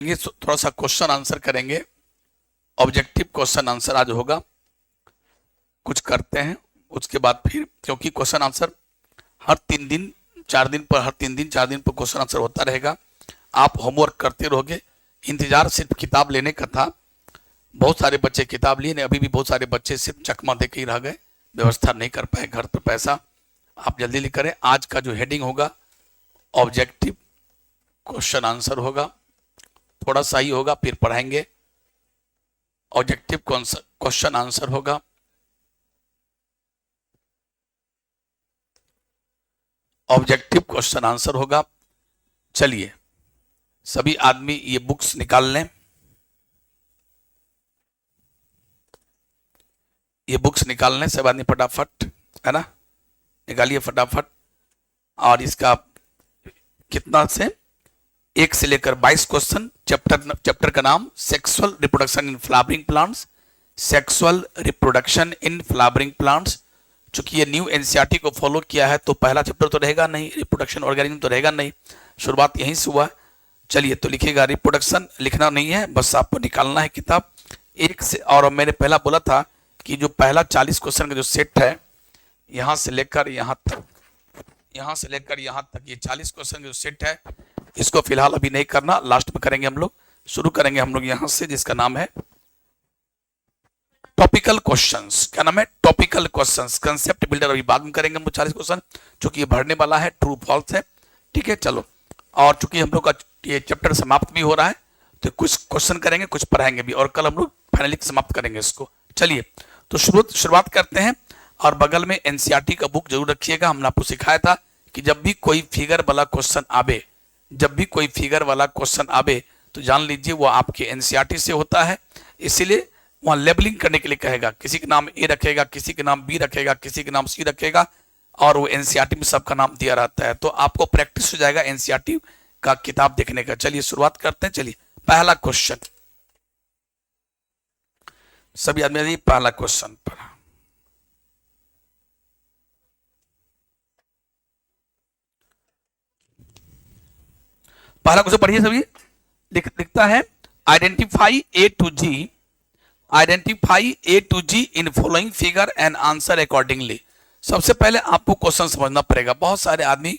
ये थोड़ा सा क्वेश्चन आंसर करेंगे। ऑब्जेक्टिव क्वेश्चन आंसर आज होगा, कुछ करते हैं उसके बाद फिर, क्योंकि क्वेश्चन आंसर हर 3 दिन 4 दिन पर, हर 3 दिन 4 दिन पर क्वेश्चन आंसर होता रहेगा। आप होमवर्क करते रहोगे। इंतजार सिर्फ किताब लेने का था। बहुत सारे बच्चे किताब लिए नहीं, अभी भी बहुत सारे बच्चे सिर्फ चकमा दे के ही रह गए, व्यवस्था नहीं कर पाए घर पर पैसा। आप जल्दी लिख करें। आज का जो हेडिंग होगा ऑब्जेक्टिव क्वेश्चन आंसर होगा, थोड़ा सा ही होगा, फिर पढ़ाएंगे। ऑब्जेक्टिव क्वेश्चन आंसर होगा। ऑब्जेक्टिव क्वेश्चन आंसर होगा। चलिए सभी आदमी ये बुक्स निकाल लें। ये बुक्स निकाल लें सब आदमी फटाफट, है ना, निकालिए फटाफट। और इसका कितना से 1 से लेकर 22 क्वेश्चन। चैप्टर का नाम sexual reproduction in flowering plants. Sexual reproduction in flowering plants. चूंकि ये न्यू एनसीईआरटी को फॉलो किया है तो पहला चैप्टर तो रहेगा नहीं, रिप्रोडक्शन ऑर्गेनिज्म तो रहेगा नहीं, शुरुआत यहीं से हुआ। चलिए तो लिखिएगा, रिप्रोडक्शन लिखना नहीं है, बस आपको निकालना है किताब 1 से। और मैंने पहला बोला था कि जो पहला 40 क्वेश्चन का जो सेट है, यहाँ से लेकर यहाँ तक, यहाँ से लेकर यहाँ तक, ये 40 क्वेश्चन का जो सेट है, इसको फिलहाल अभी नहीं करना, लास्ट में करेंगे हम लोग। शुरू करेंगे हम लोग यहाँ से, जिसका नाम है टॉपिकल क्वेश्चंस। क्या नाम है? Topical questions. कंसेप्ट बिल्डर अभी बाद में करेंगे हम लोग 40 क्वेश्चन, चूंकि ये भरने वाला है, ट्रू फॉल्स है। ठीक है, चलो। और चूंकि हम लोग का ये चैप्टर समाप्त भी हो रहा है तो कुछ क्वेश्चन करेंगे, कुछ पढ़ाएंगे भी, और कल हम लोग फाइनली समाप्त करेंगे इसको। चलिए तो शुरुआत करते हैं। और बगल में एनसीईआरटी का बुक जरूर रखिएगा। हमने आपको सिखाया था कि जब भी कोई फिगर वाला क्वेश्चन आवे, जब भी कोई फिगर वाला क्वेश्चन आवे तो जान लीजिए वो आपके एनसीईआरटी से होता है। इसीलिए वहां लेबलिंग करने के लिए कहेगा, किसी के नाम ए रखेगा, किसी के नाम बी रखेगा, किसी के नाम सी रखेगा, और वो एनसीईआरटी में सबका नाम दिया रहता है, तो आपको प्रैक्टिस हो जाएगा एनसीईआरटी का किताब देखने का। चलिए शुरुआत करते हैं। चलिए पहला क्वेश्चन, सभी आदमी पहला क्वेश्चन पर। पहला क्वेश्चन पढ़िए सभी। लिखता है identify A to G, identify A to G in following figure and answer accordingly. सबसे पहले आपको क्वेश्चन समझना पड़ेगा। बहुत सारे आदमी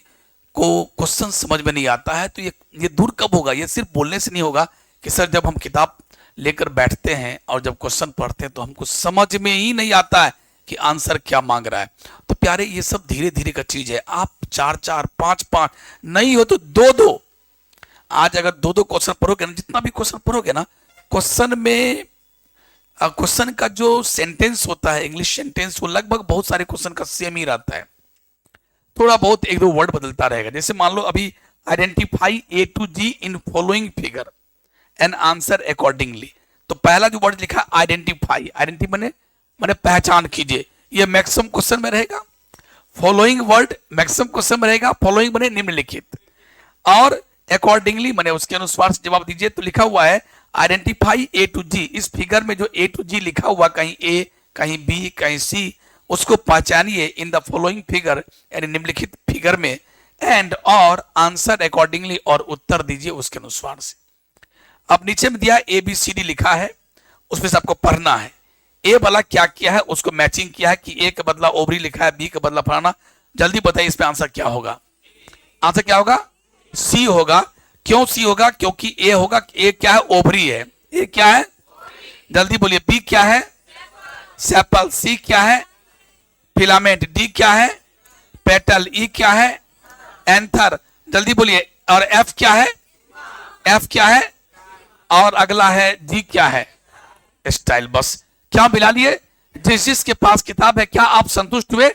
को क्वेश्चन समझ में नहीं आता है, तो ये दूर कब होगा? ये सिर्फ बोलने से नहीं होगा कि सर जब हम किताब लेकर बैठते हैं और जब क्वेश्चन पढ़ते हैं तो हमको समझ में ही नहीं आता है कि आंसर क्या मांग रहा है। तो प्यारे ये सब धीरे धीरे का चीज है। आप 4-4 5-5 नहीं हो तो 2-2, आज अगर 2-2 क्वेश्चन पढ़ोगे ना, जितना भी क्वेश्चन पढ़ोगे ना, क्वेश्चन में क्वेश्चन का जो सेंटेंस होता है, इंग्लिश सेंटेंस, वो लगभग बहुत सारे क्वेश्चन का सेम ही रहता है, थोड़ा बहुत 1-2 वर्ड बदलता रहेगा। जैसे मान लो अभी identify A to G in following figure and answer accordingly, तो पहला जो वर्ड लिखा आइडेंटिफाई, आइडेंटिफाई माने पहचान कीजिए, ये मैक्सिमम क्वेश्चन में रहेगा। फॉलोइंग वर्ड मैक्सिमम क्वेश्चन में रहेगा। फॉलोइंग माने निम्नलिखित, और अकॉर्डिंगली माने उसके अनुसार जवाब दीजिए। तो लिखा हुआ है आइडेंटिफाई ए टू जी। इस फिगर में जो ए टू जी लिखा हुआ, कहीं ए, कहीं बी, कहीं सी, उसको पहचानिए इन द फॉलोइंग फिगर, यानी निम्नलिखित फिगर में, एंड और आंसर अकॉर्डिंगली, और उत्तर दीजिए उसके अनुसार से। अब नीचे में दिया ए बी सी डी लिखा है, उसमें से आपको पढ़ना है ए वाला क्या किया है, उसको मैचिंग किया है कि ए का बदला ओवरी लिखा है, बी का बदला फलाना। जल्दी बताइए इस पे आंसर क्या होगा? आंसर क्या होगा? सी होगा। क्यों सी होगा? क्योंकि ए होगा, ए क्या है? ओवरी है। ए क्या है? जल्दी बोलिए। बी क्या है? सेपल। सी क्या है? फिलामेंट। डी क्या है? पेटल। ई क्या है? एंथर। जल्दी बोलिए। और एफ क्या है? एफ क्या है? और अगला है जी क्या है? स्टाइल। बस क्या मिला लिए? जिसके पास किताब है, क्या आप संतुष्ट हुए?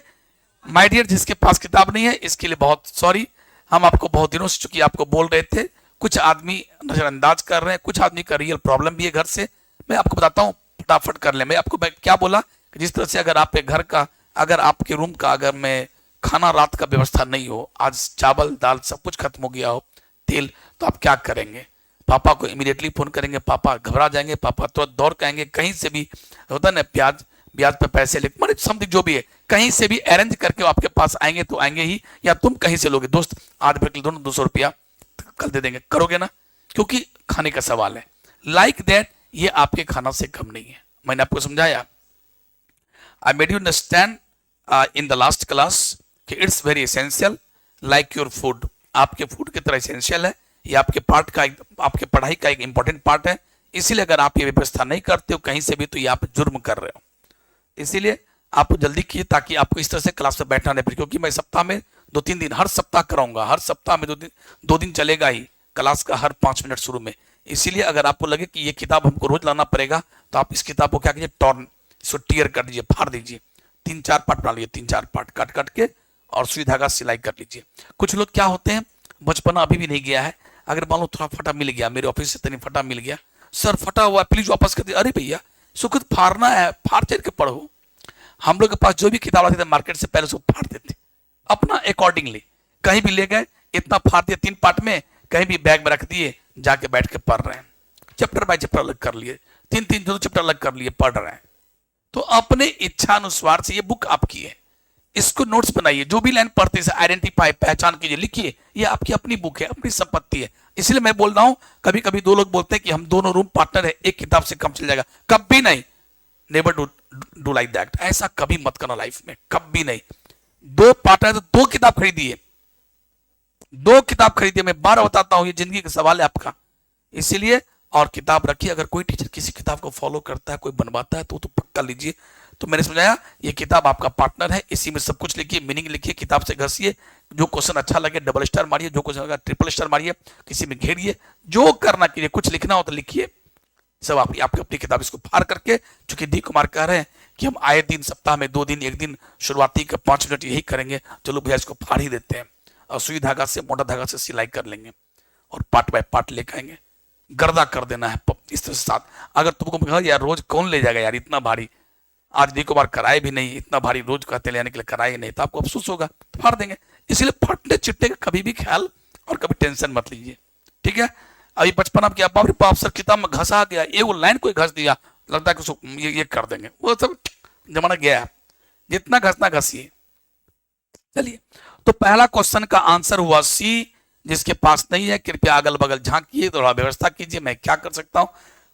माय डियर, जिसके पास किताब नहीं है इसके लिए बहुत सॉरी। हम आपको बहुत दिनों से चूंकि आपको बोल रहे थे, कुछ आदमी नजरअंदाज कर रहे हैं, कुछ आदमी का रियल प्रॉब्लम भी है घर से। मैं आपको बताता हूँ, फटाफट कर ले। मैं क्या बोला कि जिस तरह से अगर आपके घर का, अगर आपके रूम का, अगर मैं खाना रात का व्यवस्था नहीं हो, आज चावल दाल सब कुछ खत्म हो गया हो, तेल, तो आप क्या करेंगे? पापा को इमीडिएटली फोन करेंगे, पापा घबरा जाएंगे, पापा तुरंत दौड़ कहेंगे, कहीं से भी होता है ना, ब्याज पे पैसे ले, मतलब समथिंग जो भी है, कहीं से भी अरेंज करके वो आपके पास आएंगे तो आएंगे ही, या तुम कहीं से लोगे। दोस्त आज भर के लिए दोनों 200 रुपया कल दे देंगे, करोगे ना? क्योंकि खाने का सवाल है। लाइक दैट ये आपके खाना से कम नहीं है। मैंने आपको समझाया, I made you understand in the last class कि it's very essential like your food, आपके फूड की तरह एसेंशियल है। ये आपके पार्ट का, आपके पढ़ाई का एक इंपॉर्टेंट पार्ट है। इसीलिए अगर आप ये व्यवस्था नहीं करते हो कहीं से भी, तो ये आप जुर्म कर रहे हो। इसीलिए आप जल्दी कीजिए ताकि आपको इस तरह से क्लास में बैठना नहीं पड़े, क्योंकि मैं सप्ताह में 2-3 दिन हर सप्ताह कराऊंगा। हर सप्ताह में 2 दिन चलेगा ही क्लास का, हर 5 मिनट शुरू में। इसीलिए अगर आपको लगे कि ये किताब हमको रोज लाना पड़ेगा, तो आप इस किताब को क्या कीजिए, टॉर्न, इसको टीयर कर दीजिए, फाड़ दीजिए, 3-4 पार्ट बना लीजिए, 3-4 पार्ट काट काट के, और सुई धागा सिलाई कर लीजिए। कुछ लोग क्या होते हैं, बचपना अभी भी नहीं गया है, अगर मान लो थोड़ा फटा मिल गया, मेरे ऑफिस से तनी फटा मिल गया, सर फटा हुआ प्लीज वापस कर दिया। अरे भैया इसको खुद फाड़ना है, फाड़ चढ़ के पढ़ो। हम लोग के पास जो भी किताब आती थी मार्केट से, पहले उसको फाड़ देते अपना अकॉर्डिंगली, कहीं भी ले गए इतना फाड़ दिया 3 पार्ट में, कहीं भी बैग में रख दिए, जाके बैठ के पढ़ रहे हैं, चैप्टर बाय चैप्टर अलग कर लिए, 3-3 2 चैप्टर अलग कर लिए, पढ़ रहे हैं। तो अपने इच्छा अनुसार से, ये बुक आपकी है, इसको नोट्स बनाइए, जो भी लाइन पढ़ते हैं आइडेंटिफाई, पहचान कीजिए, लिखिए, ये आपकी अपनी बुक है, अपनी संपत्ति है। इसलिए मैं बोल रहा हूं, कभी कभी 2 लोग बोलते हैं कि हम दोनों रूम पार्टनर है, एक किताब से कम चल जाएगा, कभी नहीं, नेवर डू लाइक दैट, ऐसा कभी मत करना लाइफ में, कभी नहीं। 2 पार्टनर तो 2 किताब खरीदिए, 2 किताब खरीदिए, मैं बार बताता हूं, ये जिंदगी का सवाल है आपका। इसीलिए और किताब रखिए, अगर कोई टीचर किसी किताब को फॉलो करता है, कोई बनवाता है, तो पक्का लीजिए। तो मैंने समझाया, ये किताब आपका पार्टनर है, इसी में सब कुछ लिखिए, मीनिंग लिखिए, किताब से घसिए, जो क्वेश्चन अच्छा लगे डबल स्टार मारिए, जो क्वेश्चन लगा ट्रिपल स्टार मारिए, किसी में घेरिए, जो करना कीजिए, कुछ लिखना हो तो लिखिए, सब आपकी अपनी किताब इसको फाड़ करके। चूंकि डी कुमार कह रहे हैं कि हम आए दिन सप्ताह में 2 दिन, 1 दिन शुरुआती का 5 मिनट यही करेंगे, चलो भैया इसको फाड़ ही देते हैं, और सुई धागा से, मोटा धागा से सिलाई कर लेंगे, और पार्ट बाय पार्ट लेकर आएंगे, गर्दा कर देना है इस तरह से साथ। अगर तुमको कहा यार रोज कौन ले जाएगा यार इतना भारी, आज डी कुमार कराए भी नहीं, इतना भारी रोज कहते ले आने के लिए कराए नहीं, तो आपको अफसोस होगा, तो फाड़ देंगे। इसलिए फटने चिट्टे का कभी भी ख्याल और कभी टेंशन मत लीजिए, ठीक है। अभी बचपन आप क्या, बाप रे बाप सर किताब में घसा गया, ये वो लाइन कोई घस दिया, लगता है कि उसको ये कर देंगे, वो सब जमाना गया है, जितना घसना घसिए। चलिए, तो पहला क्वेश्चन का आंसर हुआ सी। जिसके पास नहीं है कृपया अगल बगल झांकिए, थोड़ा व्यवस्था कीजिए, मैं क्या कर सकता हूं।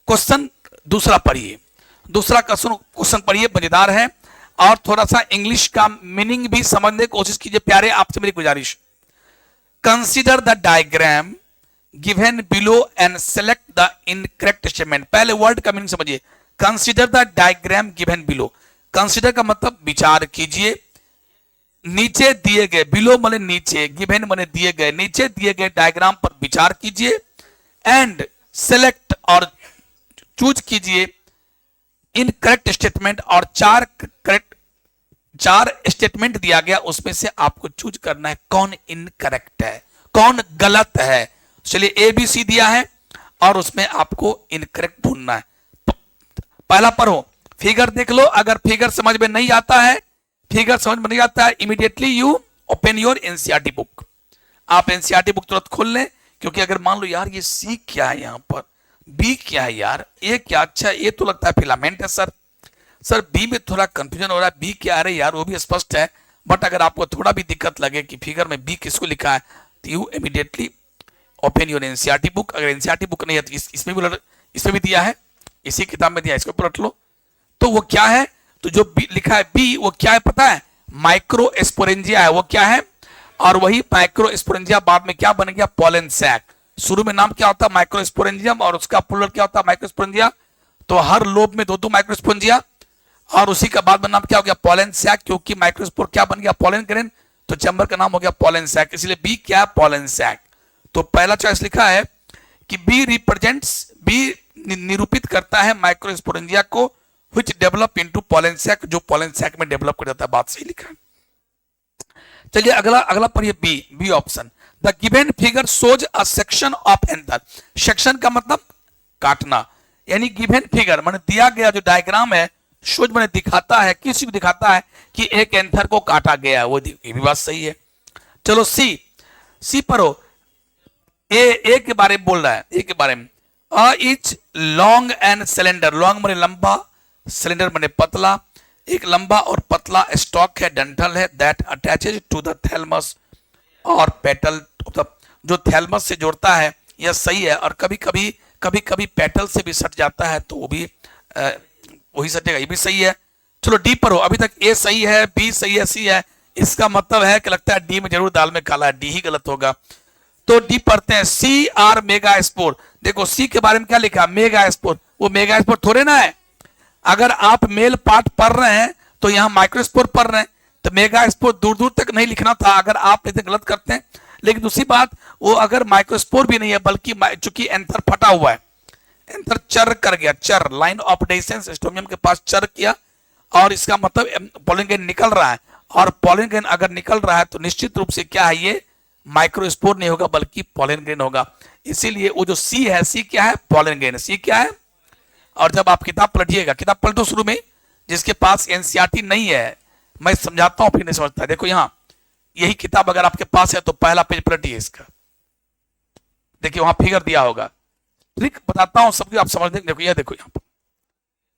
क्वेश्चन दूसरा पढ़िए, दूसरा क्वेश्चन पढ़िए, मजेदार है, और थोड़ा सा इंग्लिश का मीनिंग भी समझने की कोशिश कीजिए प्यारे, आपसे मेरी गुजारिश। Consider the diagram given below and select the incorrect statement. पहले वर्ड का मीनिंग समझिए, consider the diagram given below. Consider का मतलब विचार कीजिए, नीचे दिए गए, बिलो माने नीचे, गिवन माने दिए गए, नीचे दिए गए डायग्राम पर विचार कीजिए, एंड सेलेक्ट और चूज कीजिए इनकरेक्ट स्टेटमेंट, और 4 स्टेटमेंट दिया गया, उसमें से आपको चूज करना है कौन इनकरेक्ट है, कौन गलत है। चलिए ABC दिया है और उसमें आपको इनकरेक्ट ढूंढना है। पहला पढ़ो, फिगर देख लो, अगर फिगर समझ में नहीं आता है, फिगर समझ में नहीं आता है, immediately you open your NCERT book. आप एनसीईआरटी बुक तुरंत खोल लें, क्योंकि अगर मान लो यार ये सी क्या है, यहां पर बी क्या है, यार ए क्या, अच्छा ये तो लगता है फिलामेंट है सर बी में थोड़ा कंफ्यूजन हो रहा है, बी क्या है यार, वो भी स्पष्ट है, बट अगर आपको थोड़ा भी दिक्कत लगे कि फिगर में बी किसको लिखा है, तो you immediately open your NCERT book. अगर एनसीईआरटी बुक नहीं है तो इसमें भी दिया है, इसी किताब में दिया है, इसको पलट लो। तो वो क्या है, तो जो लिखा है बी, वो क्या है पता है, माइक्रोस्पोरेंजिया है, वो क्या है, और वही माइक्रोस्पोरेंजिया बाद में क्या बन गया, पोलन सैक। शुरू में नाम क्या होता है, माइक्रोस्पोरेंजियम, और उसका प्लूरल क्या होता है, माइक्रोस्पोरेंजिया। तो हर लोब में 2-2 माइक्रोस्पोरेंजिया, और उसी का बाद में नाम क्या हो गया, पोलन सैक, क्योंकि माइक्रोस्पोर क्या बन गया, पोलन ग्रेन, तो चैम्बर का नाम हो गया पोलन सैक, इसलिए बी क्या है, पोलन सैक। तो पहला चॉइस लिखा है कि बी रिप्रेजेंट्स, बी निरूपित करता है माइक्रोस्पोरेंजिया को, which develop into pollen sac, जो pollen sac में डेवलप कर जाता है, बात सही लिखा है। चलिए अगला पढ़िए, B option. The given figure shows a section of anther. Section का मतलब काटना, यानी गिवन फिगर माने दिया गया जो डायग्राम है, शोज माने दिखाता है, किसी को दिखाता है कि एक एंथर को काटा गया है, वो ये भी बात सही है। चलो सी पढ़ो, ए के बारे में बोल रहा है, ए के बारे में, is long and cylinder, long माने लंबा, सिलेंडर माने पतला, एक लंबा और पतला स्टॉक है, डंठल है, that attaches to the thalamus और पेटल, जो थैलमस से जोड़ता है यह सही है, और कभी कभी पेटल से भी सट जाता है तो वो भी वही सटेगा, ये भी सही है। चलो डी पर हो, अभी तक ए सही है, बी सही है, सी है, इसका मतलब है कि लगता है डी में जरूर दाल में काला है, डी ही गलत होगा। तो डी पढ़ते हैं, सी आर मेगा स्पोर। देखो सी के बारे में क्या लिखा, मेगा स्पोर, वो मेगा स्पोर थोड़े ना है। अगर आप मेल पार्ट पढ़ रहे हैं तो यहाँ माइक्रोस्पोर पढ़ रहे हैं, तो मेगा स्पोर दूर दूर तक नहीं लिखना था अगर आप इसे गलत करते हैं। लेकिन दूसरी बात, वो अगर माइक्रोस्पोर भी नहीं है, बल्कि चूंकि एंथर फटा हुआ है, एंथर चर कर गया, चर लाइन ऑफ डेसेंस स्टोमियम के पास चर किया, और इसका मतलब पॉलन ग्रेन निकल रहा है, और पॉलन ग्रेन अगर निकल रहा है तो निश्चित रूप से क्या है, ये माइक्रोस्पोर नहीं होगा बल्कि पॉलन ग्रेन होगा। इसीलिए वो जो सी है, सी क्या है, पॉलन ग्रेन, सी क्या है। और जब आप किताब पलटिएगा, किताब पलटो शुरू में, जिसके पास एनसीईआरटी नहीं है, मैं समझाता हूं फिर नहीं समझता। देखो यहां यही किताब अगर आपके पास है तो पहला पेज पलटिए इसका, देखिए वहां फिगर दिया होगा, ट्रिक बताता हूं सबकी, आप समझ देखो, यह देखो यहाँ पर,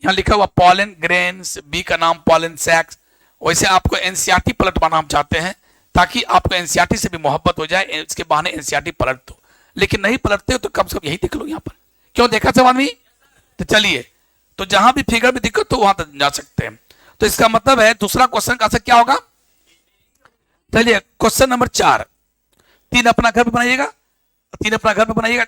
यहाँ लिखा हुआ पॉलन ग्रेन्स, बी का नाम पॉलन सैक्स। वैसे आपको एनसीईआरटी पलटवाना हम चाहते हैं ताकि आपको एनसीईआरटी से भी मोहब्बत हो जाए, इसके बहाने एनसीईआरटी पलट दो, लेकिन नहीं पलटते हो तो कम से कम यही देख लो यहाँ पर। क्यों देखा सब आदमी? तो चलिए, तो जहां भी फिगर में दिक्कत हो वहां तक जा सकते हैं। तो इसका मतलब है दूसरा क्वेश्चन का आंसर क्या होगा? चलिए क्वेश्चन नंबर 4, 3 अपना घर में बनाइएगा, 3 अपना घर में बनाइएगा।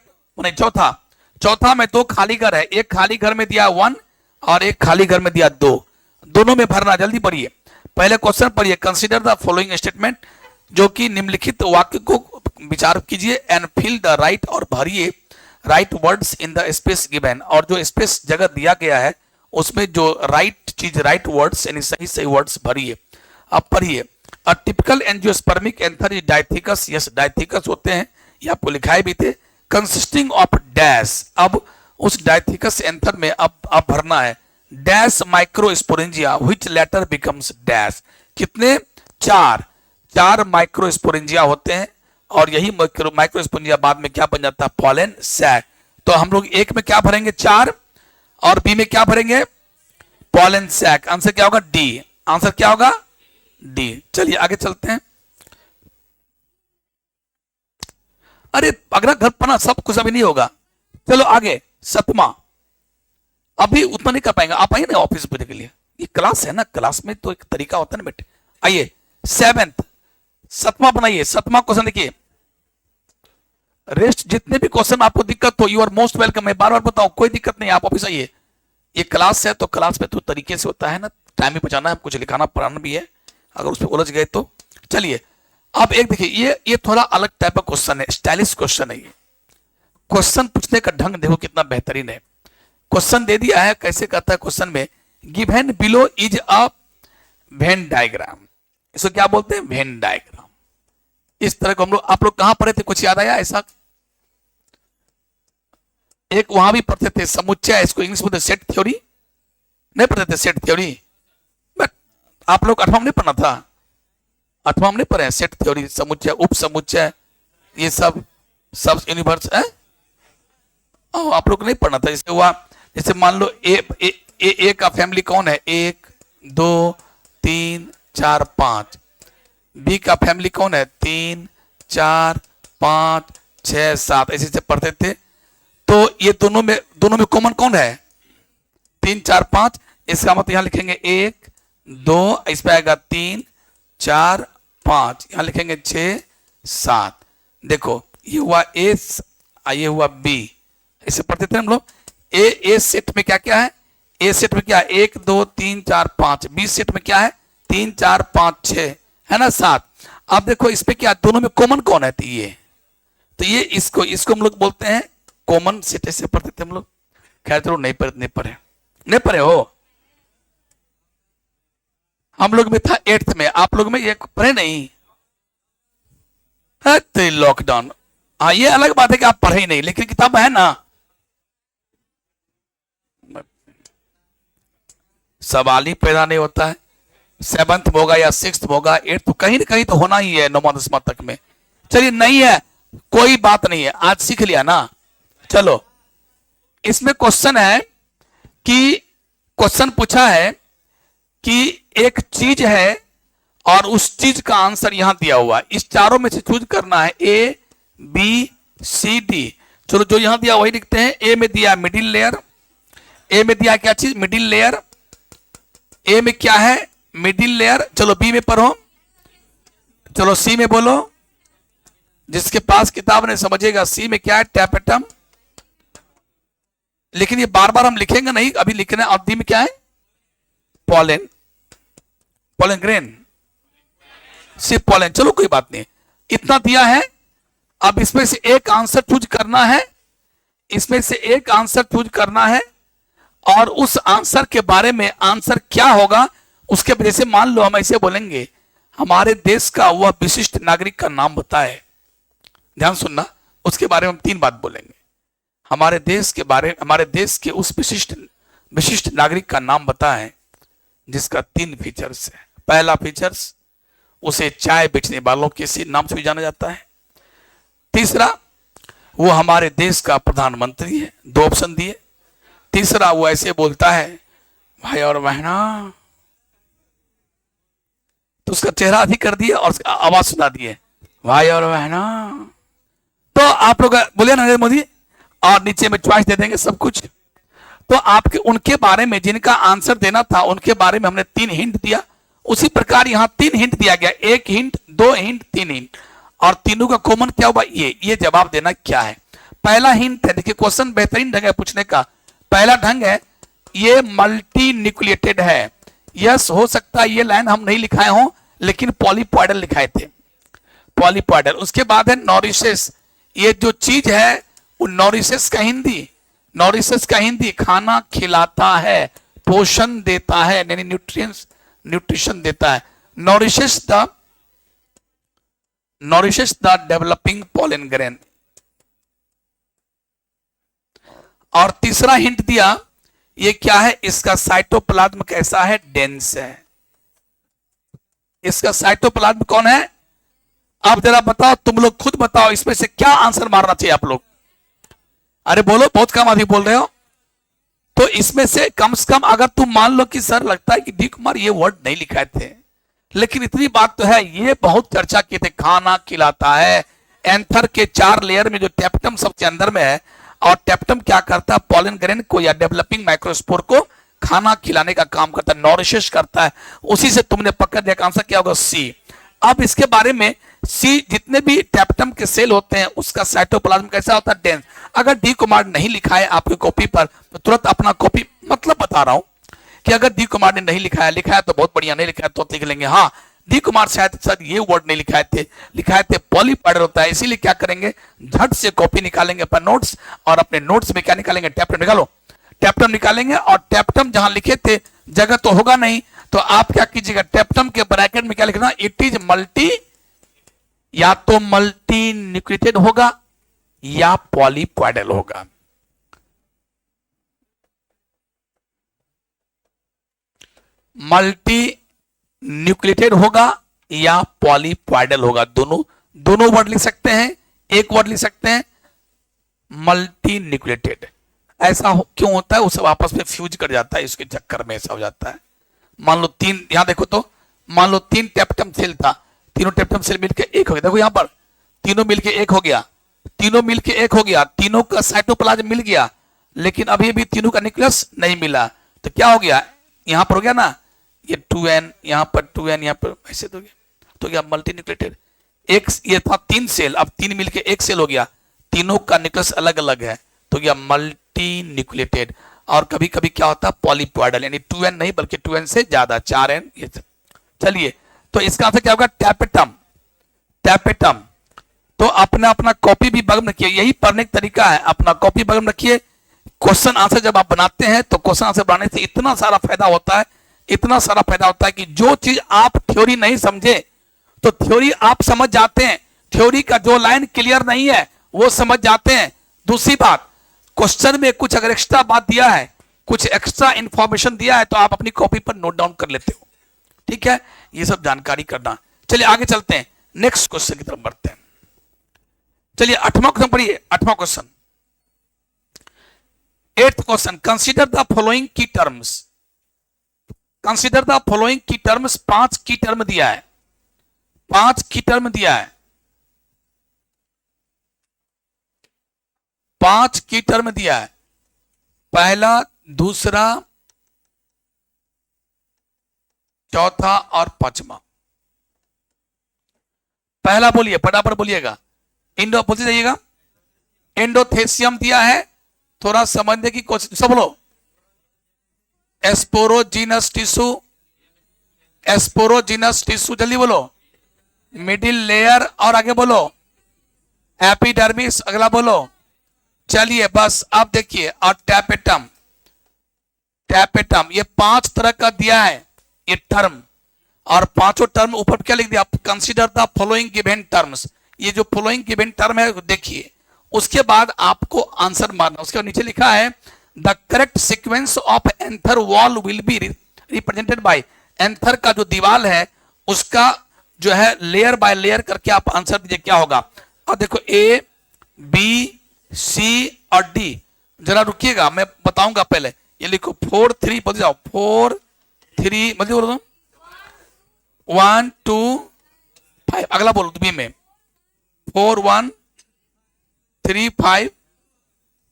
चौथा में 2 खाली घर है, एक खाली घर में दिया 1 और एक खाली घर में दिया 2, दोनों में भरना। जल्दी पढ़िए, पहले क्वेश्चन पढ़िए, कंसीडर द फॉलोइंग स्टेटमेंट, जो कि निम्नलिखित वाक्य को विचार कीजिए, एंड फिल द राइट, और भरिए right words in the space given, और जो स्पेस जगह दिया गया है उसमें जो राइट चीज, राइट वर्ड्स यानी सही सही वर्ड्स भरिए। अब पढ़िए, a typical angiospermic anther is dithecous, yes dithecous होते हैं, ये आपको लिखाए भी थे, कंसिस्टिंग ऑफ डैश। अब उस डायथिकस एंथर में अब भरना है dash microsporangia, which later becomes dash. कितने? 4 माइक्रोस्पोरेंजिया होते हैं, और यही माइक्रोस्पोरेंजिया बाद में क्या बन जाता है, पॉलन सैक। तो हम लोग एक में क्या भरेंगे 4, और बी में क्या भरेंगे, पॉलन सैक। आंसर क्या होगा? डी। आंसर क्या होगा? डी। चलिए आगे चलते हैं। अरे अगला घर पना सब कुछ अभी नहीं होगा, चलो आगे। 7वां, अभी उतना नहीं कर पाएंगे, आप आइए ना ऑफिस के लिए, ये क्लास है ना, क्लास में तो एक तरीका होता है ना बेटे। आइए 7th, 7वां बनाइए। 7वां क्वेश्चन देखिए, रेस्ट जितने भी क्वेश्चन आपको दिक्कत हो, यू आर मोस्ट वेलकम। मैं बार बार बताऊं, कोई दिक्कत नहीं, आप ऑफिस आइए। ये क्लास है तो क्लास में तो तरीके से होता है ना, टाइम भी बचाना है, कुछ लिखाना पढ़ाना भी है, अगर उसमें उलझ गए तो। चलिए अब एक देखिए, ये थोड़ा अलग टाइप का क्वेश्चन है, स्टाइलिश क्वेश्चन है। ये क्वेश्चन पूछने का ढंग देखो कितना बेहतरीन है। क्वेश्चन दे दिया है, कैसे कहता है क्वेश्चन में, given below is a Venn diagram. इसको क्या बोलते हैं? Venn diagram. इस तरह को हम लोग, आप लोग कहां पढ़े थे, कुछ याद आया ऐसा? एक वहां भी पढ़ते थे समुच्चय, इसको इंग्लिश में सेट थ्योरी, नहीं पढ़ते थे सेट थ्योरी? बट आप लोग 8वां में नहीं पढ़ना था? 8वां में नहीं पढ़े सेट थ्योरी, समुच्चय, उप समुच्चय, ये सब यूनिवर्स है, आप लोग नहीं पढ़ना था। जैसे हुआ, जैसे मान लो ए का फैमिली कौन है, 1 2 3 4 5। बी का फैमिली कौन है, 3 4 5 6 7, ऐसे से पढ़ते थे। तो ये दोनों में कॉमन कौन है, 3 4 5। इसका मतलब यहां लिखेंगे 1 2, इस पे आएगा 3 4 5, यहां लिखेंगे 6 7। देखो ये हुआ ए, ये हुआ बी, इसे पढ़ते थे हम लोग। ए सेट में क्या क्या है, ए सेट में क्या है, 1 2 3 4 5। बी सेट में क्या है, 3 4 5 6, है ना 7। अब देखो इस पे क्या, दोनों में कॉमन कौन है, तो ये इसको हम लोग बोलते हैं कॉमन सेट। ऐसे पढ़ते थे हम लोग, खैर चलो नहीं पढ़े हो। हम लोग में था 8th में, आप लोग में ये पढ़े नहीं है, तो लॉकडाउन। हाँ ये अलग बात है कि आप पढ़े ही नहीं, लेकिन किताब है ना। सवाल ही पैदा नहीं होता है, 7th में होगा या 6th में होगा, 8th तो कहीं ना कहीं तो होना ही है, 9वां 10वां तक में। चलिए नहीं है कोई बात नहीं है, आज सीख लिया ना। चलो इसमें क्वेश्चन है कि, क्वेश्चन पूछा है कि एक चीज है और उस चीज का आंसर यहां दिया हुआ है, इस चारों में से चूज करना है, ए बी सी डी। चलो जो यहां दिया वही लिखते हैं। ए में दिया मिडिल लेयर, ए में दिया क्या चीज, मिडिल लेयर। ए में क्या है, मिडिल लेयर। चलो बी में पढ़ो, चलो सी में बोलो, जिसके पास किताब नहीं समझेगा। सी में क्या है, टैपेटम। लेकिन ये बार बार हम लिखेंगे नहीं, अभी लिखना है। और डी में क्या है, पॉलन, पॉलन ग्रेन, सिर्फ पॉलन। चलो कोई बात नहीं, इतना दिया है। अब इसमें से एक आंसर चूज करना है, इसमें से एक आंसर चूज करना है, और उस आंसर के बारे में, आंसर क्या होगा उसके वजह से, मान लो हम ऐसे बोलेंगे, हमारे देश का वह विशिष्ट नागरिक का नाम बताए। ध्यान सुनना, उसके बारे में हम 3 बात बोलेंगे। हमारे देश के बारे, हमारे देश के उस विशिष्ट नागरिक का नाम बताएं जिसका 3 फीचर्स है। पहला फीचर्स, उसे चाय बेचने वालों के नाम से भी जाना जाता है। तीसरा, वो हमारे देश का प्रधानमंत्री है। 2 ऑप्शन दिए। तीसरा, वो ऐसे बोलता है, भाई और बहना, तो उसका चेहरा अधिक कर दिए और उसका आवाज सुना दिए, भाई और बहना। तो आप लोग बोले नरेंद्र मोदी, और नीचे में चॉइस दे देंगे सब कुछ। तो आपके उनके बारे में जिनका आंसर देना था, उनके बारे में हमने 3 हिंट दिया। उसी प्रकार यहां 3 हिंट दिया गया, 1 हिंट, 2 हिंट, 3 हिंट, और तीनों का कॉमन क्या हुआ, ये जवाब देना क्या है। पहला हिंट है, देखिए क्वेश्चन बेहतरीन ढंग है पूछने का। पहला ढंग है, ये मल्टी न्यूक्लिएटेड है। यस, हो सकता है ये लाइन हम नहीं लिखाए हों, लेकिन पॉलीपॉइडल लिखाए थे, पॉलीपॉइडल। उसके बाद है नॉरिशेस। ये जो चीज है वो नॉरिशेस का हिंदी, नॉरिशेस का हिंदी खाना खिलाता है, पोषण देता है, यानी न्यूट्रिएंट्स, न्यूट्रिशन देता है। नॉरिशेस द डेवलपिंग पॉलन ग्रेन। और तीसरा हिंट दिया, ये क्या है, इसका साइटोप्लाज्म कैसा है, डेंस है। इसका साइटोप्लाज्म कौन है, आप जरा बताओ, तुम लोग खुद बताओ, इसमें से क्या आंसर मारना चाहिए आप लोग। अरे बोलो, बहुत कम आदमी बोल रहे हो। तो इसमें से कम अगर तुम मान लो कि सर लगता है कि डी कुमार ये वर्ड नहीं लिखाए थे, लेकिन इतनी बात तो है, ये बहुत चर्चा किए थे, खाना खिलाता है। एंथर के 4 लेयर में जो टैप्टम सबसे अंदर में है, और टैप्टम क्या करता है, पॉलन ग्रेन को या डेवलपिंग माइक्रोस्पोर को खाना खिलाने का काम करता है, नॉरिशेस करता है। उसी से तुमने पकड़ लिया, आंसर क्या होगा, सी। अब इसके बारे में, सी जितने भी टैप्टम के सेल होते हैं उसका साइटोप्लाज्म कैसा होता है, डेंस। अगर डी कुमार नहीं लिखा है आपकी कॉपी पर, तो तुरंत अपना कॉपी, मतलब बता रहा हूं कि अगर डी कुमार ने नहीं लिखा है तो बहुत बढ़िया, नहीं लिखा है तो लिख लेंगे, हाँ डी कुमार शायद सर ये वर्ड नहीं लिखाए थे पॉलीपॉइडल होता है। इसीलिए क्या करेंगे, झट से कॉपी निकालेंगे अपना नोट्स, और अपने नोट्स में क्या निकालेंगे, टैप्टम निकालो, टैप्टम निकालेंगे। और टैप्टम जहां लिखे थे जगह तो होगा नहीं, तो आप क्या कीजिएगा, टैप्टम के ब्रैकेट में क्या लिखना, इट इज मल्टी, या तो मल्टी न्यूक्लिएटेड होगा या पॉलीपॉइडल होगा। मल्टी न्यूक्लिएटेड होगा या पॉलीपॉइडल होगा, दोनों वर्ड लिख सकते हैं, एक वर्ड लिख सकते हैं, मल्टी न्यूक्लिएटेड। ऐसा क्यों होता है, वो सब आपस में फ्यूज कर जाता है, इसके चक्कर में ऐसा हो जाता है। मान लो 3, यहां देखो तो, मान लो 3 टैप्टम सेल था, तीनों टैप्टम सेल मिलकर 1 हो गया। देखो यहां पर तीनों मिलकर 1 हो गया, तीनों मिलकर 1 हो गया, तीनों का साइटोप्लाज्म मिल गया, लेकिन अभी भी तीनों का न्यूक्लियस नहीं मिला। तो क्या हो गया, यहां पर हो गया ना, ये 2n, यहां पर 2n, यहां पर ऐसे तो क्या मल्टी न्यूक्लिएटेड। एक ये था 3 सेल, अब 3 मिलकर 1 सेल हो गया, तीनों का न्यूक्लियस अलग अलग है, तो क्या मल्टी न्यूक्लिएटेड। और कभी कभी क्या होता है, पॉलीपॉइडल, यानी 2n नहीं बल्कि 2n से ज्यादा, 4n। ये चलिए, तो इसका आंसर क्या होगा, टैपेटम, टैपेटम। तो अपना अपना कॉपी भी बगल में रखिए, यही पढ़ने का तरीका है, अपना कॉपी बगल में रखिए। क्वेश्चन आंसर जब आप बनाते हैं तो क्वेश्चन आंसर बनाने से इतना सारा फायदा होता है, इतना सारा फायदा होता है कि जो चीज आप थ्योरी नहीं समझे तो थ्योरी आप समझ जाते हैं, थ्योरी का जो लाइन क्लियर नहीं है वो समझ जाते हैं। दूसरी बात, क्वेश्चन में कुछ अगर एक्स्ट्रा बात दिया है, कुछ एक्स्ट्रा इंफॉर्मेशन दिया है, तो आप अपनी कॉपी पर नोट डाउन कर लेते हो, ठीक है, ये सब जानकारी करना। चलिए आगे चलते हैं, नेक्स्ट क्वेश्चन की तरफ बढ़ते हैं। चलिए 8वां क्वेश्चन पढ़िए, 8वां question, 8th question, consider the following key terms. Consider the following key terms, 5 key term दिया है, 5 की टर्म दिया है, 5 की टर्म दिया है, पहला, दूसरा, चौथा और पांचवा। पहला बोलिए, फटाफट बोलिएगा। इंडो बोलते जाइएगा। एंडोथेसियम दिया है, थोड़ा समझने की कोशिश, सब बोलो। एस्पोरोजीनस टिश्यू, एस्पोरोजीनस टिश्यू, जल्दी बोलो। मिडिल लेयर, और आगे बोलो एपिडर्मिस, अगला बोलो। चलिए बस अब देखिए, और टैपेटम, टैपेटम, ये 5 तरह का दिया है ये टर्म, और पांचों टर्म ऊपर क्या लिख दिया, consider the following given terms. ये जो फॉलोइंग गिवन टर्म है देखिए, उसके बाद आपको आंसर मारना। उसके बाद नीचे लिखा है the correct sequence of anther wall will be represented by, anther का जो दीवार है उसका जो है लेयर बाय लेयर करके आप आंसर दीजिए क्या होगा। और देखो ए, बी, सी और डी, जरा रुकिएगा मैं बताऊंगा। पहले ये लिखो 4 3, बोल जाओ 4 3, बोल दो 1 2 5, अगला बोलो बी में 4 1 3 5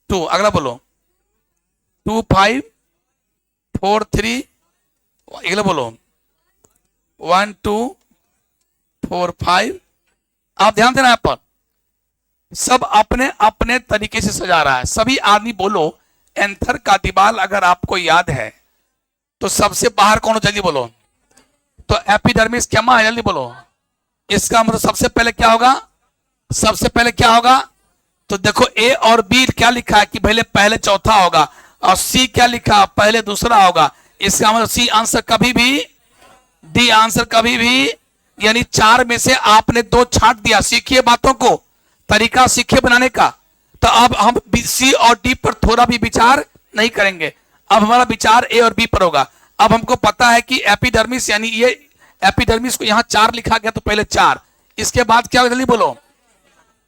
2, अगला बोलो 2 5 4 3, अगला बोलो 1 2 4 5। आप ध्यान देना, यहाँ पर सब अपने अपने तरीके से सजा रहा है। सभी आदमी बोलो एंथर का दीवार अगर आपको याद है तो सबसे बाहर कौन हो, जल्दी बोलो। तो एपिडर्मिस क्या है, जल्दी बोलो। इसका मतलब सबसे पहले क्या होगा, सबसे पहले क्या होगा, तो देखो ए और बी क्या लिखा है कि पहले चौथा होगा, और सी क्या लिखा, पहले दूसरा होगा। इसका मतलब सी आंसर कभी भी, डी आंसर कभी भी, यानी 4 में से आपने 2 छांट दिया। सीखिए बातों को, तरीका सीखिए बनाने का। तो अब हम सी और डी पर थोड़ा भी विचार नहीं करेंगे, अब हमारा विचार ए और बी पर होगा। अब हमको पता है कि एपिडर्मिस, यानी ये एपिडर्मिस को यहां 4 लिखा गया, तो पहले 4, इसके बाद क्या होगा, जल्दी बोलो।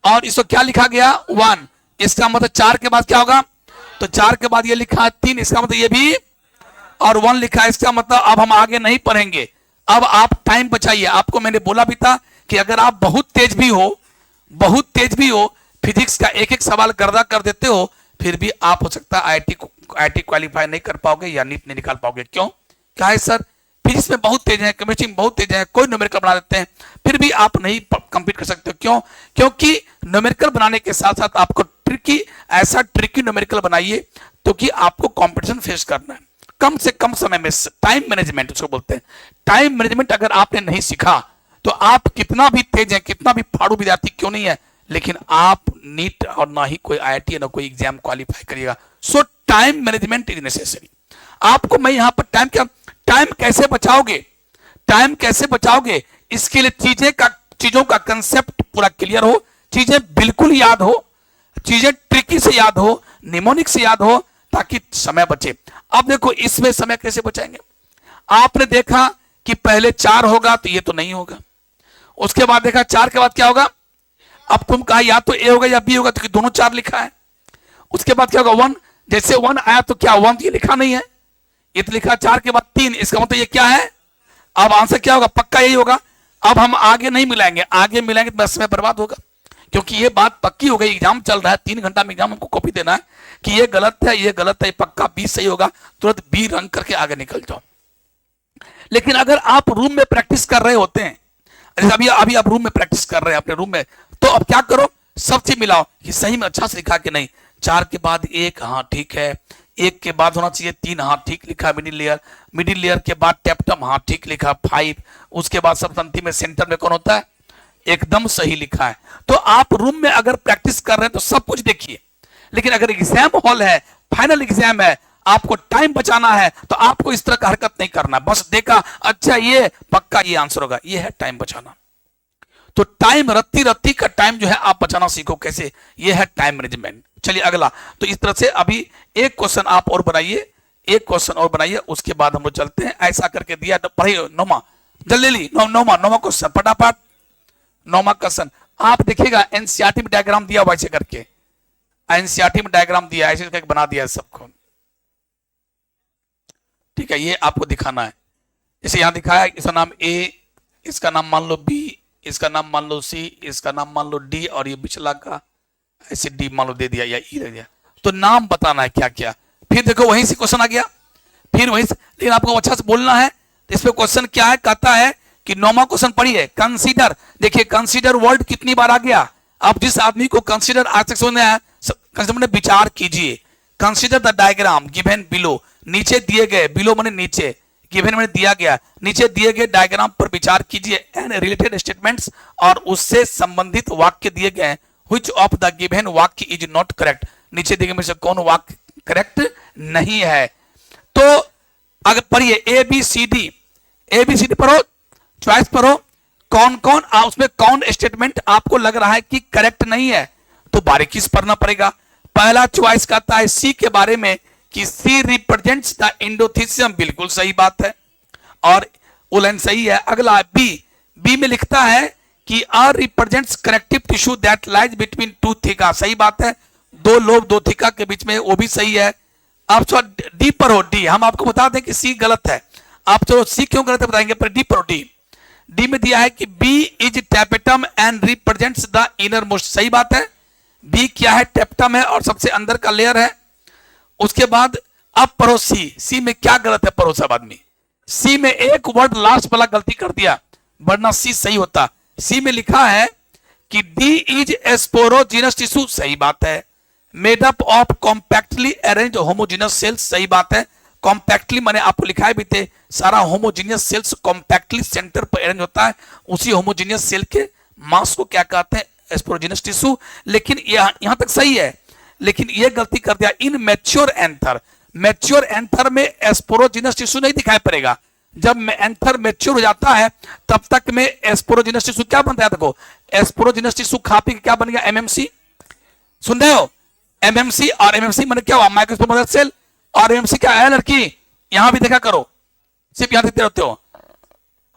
और इसको क्या लिखा गया 1, इसका मतलब 4 के बाद क्या होगा, तो 4 के बाद ये लिखा है 3, इसका मतलब ये भी, और 1 लिखा है, इसका मतलब अब हम आगे नहीं पढ़ेंगे। अब आप टाइम बचाइए। आपको मैंने बोला भी था कि अगर आप बहुत तेज भी हो, फिजिक्स का एक एक सवाल गर्दा कर देते हो, फिर भी आप हो सकता है आईआईटी क्वालिफाई नहीं कर पाओगे या नीट नहीं निकाल पाओगे। क्यों, क्या है सर, फिजिक्स में बहुत तेज है, केमिस्ट्री में बहुत तेज है, कोई न्यूमेरिकल बना देते हैं, फिर भी आप नहीं कंप्लीट कर सकते हो। क्यों, क्योंकि न्यूमेरिकल बनाने के साथ साथ आपको ऐसा ट्रिकी न्यूमेरिकल बनाइए तो कि आपको कंपटीशन फेस करना है कम से कम समय में। टाइम मैनेजमेंट उसको बोलते हैं। टाइम मैनेजमेंट अगर आपने नहीं सीखा तो आप कितना भी तेज है, कितना भी फाड़ू विद्यार्थी क्यों नहीं है, लेकिन आप नीट और ना ही कोई आईआईटी ना कोई एग्जाम क्वालिफाई करिएगा। सो टाइम मैनेजमेंट इज नेसेसरी। आपको मैं यहां पर टाइम कैसे बचाओगे, टाइम कैसे बचाओगे, इसके लिए चीजों का कंसेप्ट पूरा क्लियर हो, चीजें बिल्कुल याद हो, चीजें ट्रिकी से याद हो, निमोनिक से याद हो, ताकि समय बचे। अब देखो इसमें समय कैसे बचाएंगे। आपने देखा कि पहले 4 होगा तो ये तो नहीं होगा, उसके बाद देखा 4 के बाद क्या होगा, अब तुम कहा या तो ए होगा या बी होगा, तो दोनों 4 लिखा है। उसके बाद क्या होगा 1, जैसे 1 आया तो क्या 1 ये लिखा नहीं है, ये तो लिखा 4 के बाद 3, इसका मतलब ये क्या है, अब आंसर क्या होगा, पक्का यही होगा। अब हम आगे नहीं मिलाएंगे, आगे मिलाएंगे तो समय बर्बाद होगा, क्योंकि ये बात पक्की हो गई। एग्जाम चल रहा है, 3 घंटा में एग्जाम हमको कॉपी देना है कि ये गलत है, ये गलत है, पक्का बी सही होगा, तुरंत बी रंग करके आगे निकल जाओ। लेकिन अगर आप रूम में प्रैक्टिस कर रहे होते हैं, अभी आप रूम में प्रैक्टिस कर रहे हैं अपने रूम में, तो अब क्या करो, सब चीज मिलाओ कि सही में अच्छा से लिखा कि नहीं। 4 के बाद 1, हाँ ठीक है, 1 के बाद होना चाहिए 3, हाँ ठीक लिखा, मिडिल लेयर के बाद टेप्टम, हाँ ठीक लिखा 5, उसके बाद सब अंतिम में सेंटर में कौन होता है, एकदम सही लिखा है। तो आप रूम में अगर प्रैक्टिस कर रहे हैं तो सब कुछ देखिए, लेकिन अगर एग्जाम हॉल है, फाइनल एग्जाम है, आपको टाइम बचाना है, तो आपको इस तरह का हरकत नहीं करना। बस देखा अच्छा ये पक्का ये आंसर होगा, ये है टाइम बचाना। तो टाइम रत्ती का टाइम जो है आप बचाना सीखो कैसे, ये है टाइम मैनेजमेंट। चलिए अगला, तो इस तरह से अभी एक क्वेश्चन आप और बनाइए, एक क्वेश्चन और बनाइए, उसके बाद हम लोग चलते हैं। ऐसा करके दिया, पढ़िए नौमा, जल्दी नौमा क्वेश्चन फटाफट, नौमा क्वेश्चन आप देखिएगा। एनसीईआरटी में डायग्राम दिया हुआ ऐसे करके, एनसीईआरटी में डायग्राम दिया ऐसे करके बना दिया है सबको, ठीक है, ये आपको दिखाना है। जैसे यहां दिखाया, इसका नाम ए, इसका नाम मान लो बी, इसका नाम मान लो सी, इसका नाम मान लो डी, और ये पिछला का ऐसे डी मान लो दे दिया या ई दे दिया, तो नाम बताना है क्या क्या। फिर देखो वहीं से क्वेश्चन आ गया, फिर वहीं से, लेकिन आपको अच्छा से बोलना है। तो इस पे क्वेश्चन क्या है, कहता है कि 9वां क्वेश्चन पढ़िए, कंसीडर। देखिए कंसीडर वर्ड कितनी बार आ गया, आप जिस आदमी को कंसीडर आज तक सुनने आया, कंसीडर विचार कीजिए। Consider the diagram given below, नीचे दिए गए, बिलो माने नीचे, गिवन माने दिया गया, नीचे दिए गए डायग्राम पर विचार कीजिए एंड रिलेटेड स्टेटमेंट्स, और उससे संबंधित वाक्य दिए गए हैं। व्हिच ऑफ द गिवन वाक्य इज नॉट करेक्ट, नीचे दिए गए में से कौन वाक्य करेक्ट नहीं है। तो अगर पढ़िए A B C D, A B C D पढ़ो, चॉइस पढ़ो, कौन कौन उसमें कौन स्टेटमेंट आपको लग रहा है कि करेक्ट नहीं है, तो बारीकी से पढ़ना पड़ेगा। पहला चॉइस कहता है सी के बारे में कि सी रिप्रेजेंट्स द एंडोथेलियम, बिल्कुल सही बात है, और वो लाइन सही है। अगला बी, बी में लिखता है कि R represents connective tissue that lies between two थिका, सही बात है, दो लोब दो थिका के बीच में, वो भी सही है। आप डी पर हो, डी हम आपको बता दें कि सी गलत है, आप चलो सी क्यों गलत है बताएंगे, पर डी पर हो। डी, डी में दिया है कि B is tapetum and represents the innermost, सही बात है, बी क्या है, टैपेटम है और सबसे अंदर का लेयर है। उसके बाद अब पढ़ो सी, सी में क्या गलत है पढ़ो सब आदमी, सी में एक वर्ड लास्ट वाला गलती कर दिया, वरना सी सही होता। सी में लिखा है कि डी इज स्पोरोजिनस टिश्यू, सही बात है, made up of compactly arrange homogeneous cells, सही बात है, कॉम्पैक्टली माने आपको लिखाए भी थे, सारा होमोजेनियस सेल्स कॉम्पैक्टली सेंटर पर अरेंज होता है, उसी होमोजेनियस सेल के मास को क्या कहते हैं, स्पोरोजिनस टिश्यू। लेकिन यहां तक सही है, लेकिन यह गलती कर दिया, in mature anther, mature anther में स्पोरोजिनस टिश्यू नहीं दिखाई पड़ेगा, जब एंथर मैच्योर हो जाता है तब तक में स्पोरोजिनस टिश्यू क्या बनता है, देखो स्पोरोजिनस टिश्यू खा पी के क्या बन गया, एमएमसी, सुन रहे हो, एमएमसी, और एमएमसी मैंने क्या हुआ, माइक्रोस्पोर मदर सेल, और एमएमसी क्या है लड़की, यहां भी देखा करो, सिर्फ यहां देखते रहते हो,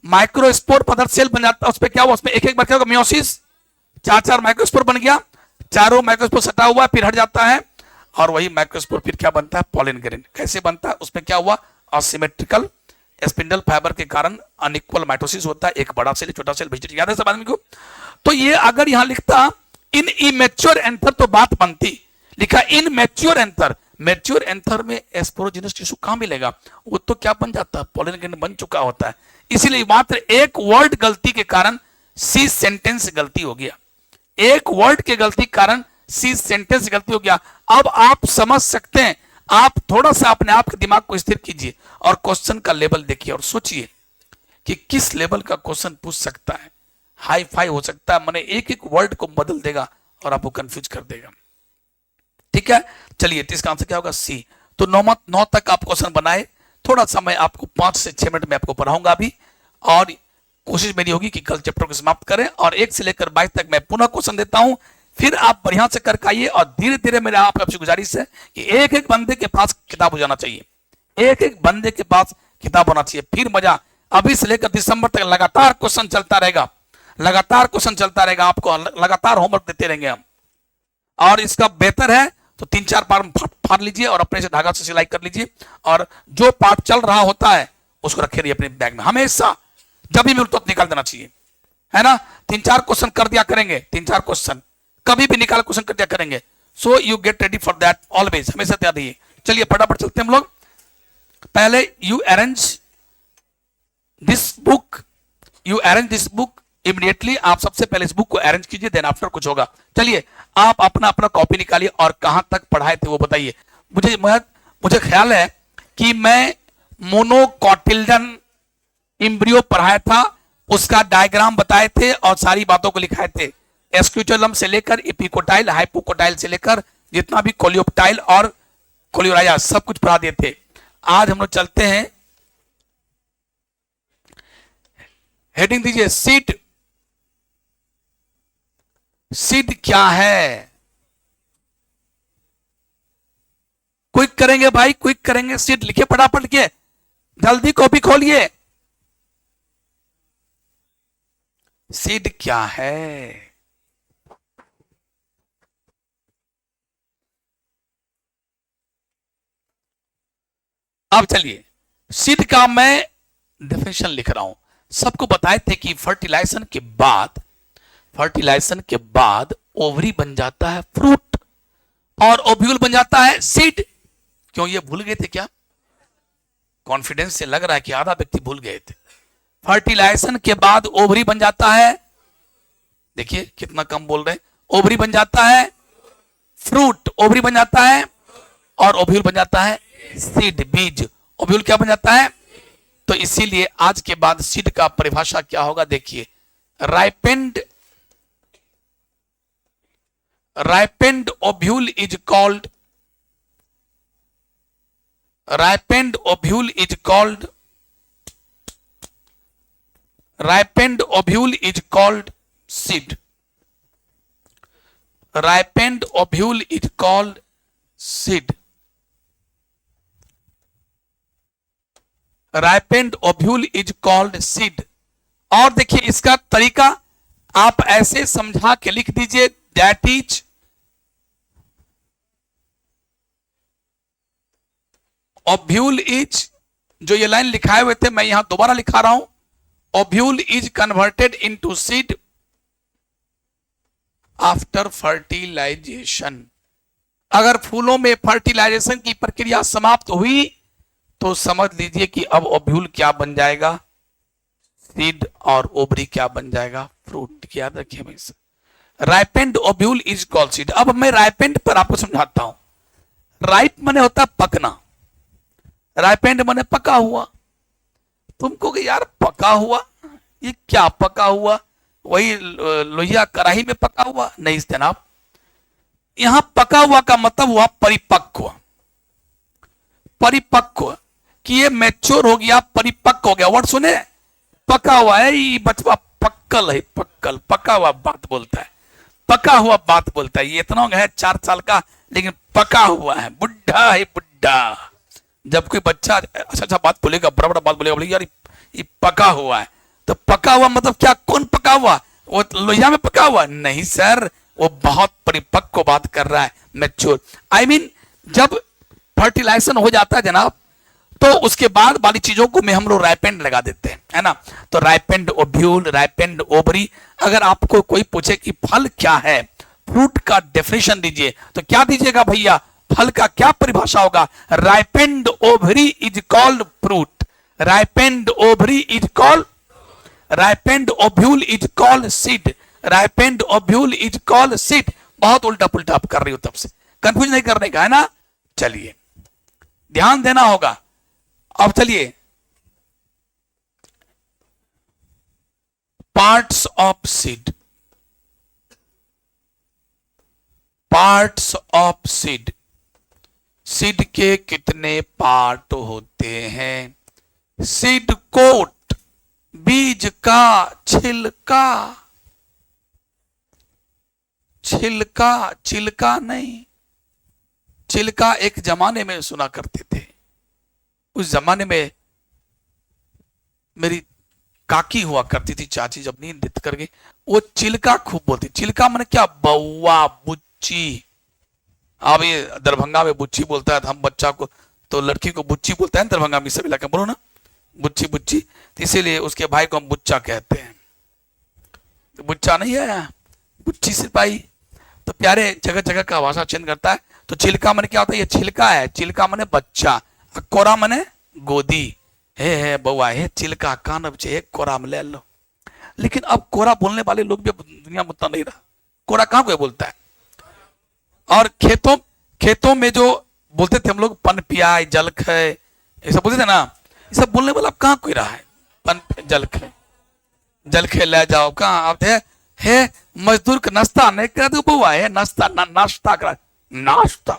माइक्रोस्पोर मदर सेल बन जाता है, उस पर क्या हुआ, उसमें एक एक बार क्या होगा, मियोसिस, चार चार माइक्रोस्पोर बन गया, चारों माइक्रोस्पोर सटा हुआ फिर हट जाता है, और वही माइक्रोस्पोर फिर क्या बनता है, पॉलिन ग्रेन। कैसे बनता है, उसमें क्या हुआ, असिमेट्रिकल स्पिंडल फाइबर के कारण अनइक्वल माइटोसिस होता है, एक बड़ा सेल छोटा सेल वेजिटेटिव, याद है सब आदमी को। तो ये अगर यहां लिखता इन इमेच्योर एंथर तो बात बनती, लिखा in mature anther, mature anther में स्पोरोजिनस टिश्यू कहां मिलेगा, वो तो क्या बन जाता है, पॉलिन ग्रेन बन चुका होता है। इसीलिए मात्र एक वर्ड गलती के कारण सी सेंटेंस गलती हो गया, एक वर्ड के गलती के कारण सी सेंटेंस गलती हो गया। अब आप समझ सकते हैं, आप थोड़ा सा अपने आप के दिमाग को स्थिर कीजिए और क्वेश्चन का लेवल देखिए और सोचिए कि किस लेवल का क्वेश्चन पूछ सकता है, हाई फाई हो सकता है, मैंने एक एक वर्ड को बदल देगा और आपको कंफ्यूज कर देगा। ठीक है, चलिए तो इसका आंसर क्या होगा, सी। तो 9 तक आप क्वेश्चन बनाए, थोड़ा सा मैं आपको 5 से 6 मिनट में आपको पढ़ाऊंगा अभी, और कोशिश मेरी होगी कि कल चैप्टर को समाप्त करें, और 1 से लेकर 22 तक मैं पुनः क्वेश्चन देता हूं, फिर आप बढ़िया से करके आइए, और धीरे धीरे मेरा आपसे गुजारिश है कि एक एक बंदे के पास किताब हो जाना चाहिए, एक एक बंदे के पास किताब होना चाहिए, फिर मजा। अभी से लेकर दिसंबर तक लगातार क्वेश्चन चलता रहेगा, लगातार क्वेश्चन चलता रहेगा, आपको लगातार होमवर्क देते रहेंगे हम, और इसका बेहतर है तो 3-4 पार्ट फाड़ लीजिए और अपने से धागा से सिलाई कर लीजिए, और जो पार्ट चल रहा होता है उसको रखे रहिए अपने बैग में, हमेशा जब भी मिल तो निकाल देना चाहिए, है ना। 3-4 क्वेश्चन कर दिया करेंगे, 3-4 क्वेश्चन कभी भी निकाल क्वेश्चन कर दिया करेंगे, so you get ready for that always, हमेशा तैयार रहिए। चलिए फटाफट चलते हैं हम लोग। पहले you arrange this book, you arrange this book immediately, आप सबसे पहले इस बुक को अरेंज कीजिए, देन आफ्टर कुछ होगा। चलिए आप अपना अपना कॉपी निकालिए और कहां तक पढ़ाए थे वो बताइए मुझे ख्याल है कि मैं मोनोकॉटिल्डन एम्ब्रियो पढ़ाया था, उसका डायग्राम बताए थे और सारी बातों को लिखाए थे, एस्क्यूटेलम से लेकर एपिकोटाइल, हाइपोकोटाइल से लेकर जितना भी कोलियोप्टाइल और कोलियोराइजा सब कुछ पढ़ा दिए थे। आज हम लोग चलते हैं, हेडिंग दीजिए सीड। सीड क्या है, क्विक करेंगे भाई, क्विक करेंगे, सीड लिखिए फटाफट, लिखिए जल्दी, कॉपी खोलिए। सीड क्या है, अब चलिए सीड का मैं डेफिनेशन लिख रहा हूं। सबको बताए थे कि फर्टिलाइजेशन के बाद ओवरी बन जाता है फ्रूट और ओव्यूल बन जाता है सीड। क्यों ये भूल गए थे क्या? कॉन्फिडेंस से लग रहा है कि आधा व्यक्ति भूल गए थे। फर्टिलाइजेशन के बाद ओवरी बन जाता है, देखिए कितना कम बोल रहे हैं, ओवरी बन जाता है फ्रूट, ओवरी बन जाता है और ओव्यूल बन जाता है सीड, बीज। ओव्यूल क्या बन जाता है? तो इसीलिए आज के बाद सीड का परिभाषा क्या होगा देखिए, ripened ovule is called ripened ovule is called seed. Ripened ovule is called seed. Ripened ovule is called seed. और देखिए इसका तरीका आप ऐसे समझा के लिख दीजिए, दैट इज ओव्यूल इज, जो ये लाइन लिखाए हुए थे मैं यहां दोबारा लिखा रहा हूं, ovule is converted into seed after fertilisation. अगर फूलों में फर्टिलाइजेशन की प्रक्रिया समाप्त हुई तो समझ लीजिए कि अब ओव्यूल क्या बन जाएगा? सीड, और ओवरी क्या बन जाएगा? फ्रूट। याद रखिए हमेशा, ripened ovule is called seed. अब मैं राइपेंड पर आपको समझाता हूं। राइप माने होता है पकना, राइपेंड माने पका हुआ। तुमको कि यार पका हुआ, ये क्या पका हुआ? वही लोहिया कढ़ाई में पका हुआ? नहीं जनाब, यहां पका हुआ का मतलब हुआ परिपक्व। परिपक्व कि ये मैच्योर हो गया, परिपक्व हो गया। वर्ड सुने, पका हुआ है, ये बचवा पक्कल है, पक्कल, पका हुआ बात बोलता है, पका हुआ बात बोलता है। ये इतना है 4 साल का लेकिन पका हुआ है, बुढ़ा है बुढ़ा। जब कोई बच्चा अच्छा बात बोलेगा, बड़ा बड़ा बात बोलेगा, बोलेगा यार ये पका हुआ है, तो पका हुआ मतलब क्या? कौन पका हुआ? वो लोहिया में पका हुआ? नहीं सर, वो बहुत परिपक्व बात कर रहा है, मैच्योर। आई मीन जब फर्टिलाइजेशन हो जाता है जनाब, तो उसके बाद वाली चीजों को में हम लोग राइपेंड लगा देते हैं, है ना। तो राइपेंड ओव्यूल, राइपेंड ओवरी। अगर आपको कोई पूछे कि फल क्या है, फ्रूट का डेफिनेशन दीजिए, तो क्या दीजिएगा भैया? फल का क्या परिभाषा होगा? Ripened ovary is called fruit, ripened ovary is called, ripened ovule is called seed, ripened ovule is called seed. बहुत उल्टा पुल्टा आप कर रही हो, तब से कंफ्यूज नहीं करने का, है ना। चलिए ध्यान देना होगा। अब चलिए, parts of seed, parts of seed. Seed के कितने पार्ट होते हैं? सीड कोट, बीज का छिलका, छिलका, छिलका नहीं, छिलका एक जमाने में सुना करते थे। उस जमाने में मेरी काकी हुआ करती थी, चाची, जब नींद दित कर गई, वो चिलका खूब बोलती। चिलका माने क्या? बउआ, बुच्ची। अब ये दरभंगा में बुच्ची बोलता है, तो हम बच्चा को, तो लड़की को बुच्ची बोलता है दरभंगा में, सब इलाके बोलो ना बुच्ची बुच्ची, तो इसीलिए उसके भाई को हम बुच्चा कहते हैं। तो बुच्चा नहीं है, बुच्ची सिपाही। तो प्यारे जगह जगह का भाषा चेंज करता है। तो चिलका माने क्या होता है? ये छिलका है, चिलका माने बच्चा, कोरा माने गोदी। हे बउआ, हे चिलका कान हे कोरा में ले लो। लेकिन अब कोरा बोलने वाले लोग भी दुनिया में उतना नहीं रहा। कोरा कहां कोई बोलता है? और खेतों में जो बोलते थे हम लोग, पन पियाई, जल खे, ये सब बोलते थे ना, ये सब बोलने वाला अब कहां कोई रहा है? पन जल खे, जल खे ले जाओ, कहां आप है? मजदूर का नाश्ता नहीं कर दो बउआ, है नाश्ता, नाश्ता करा, नाश्ता,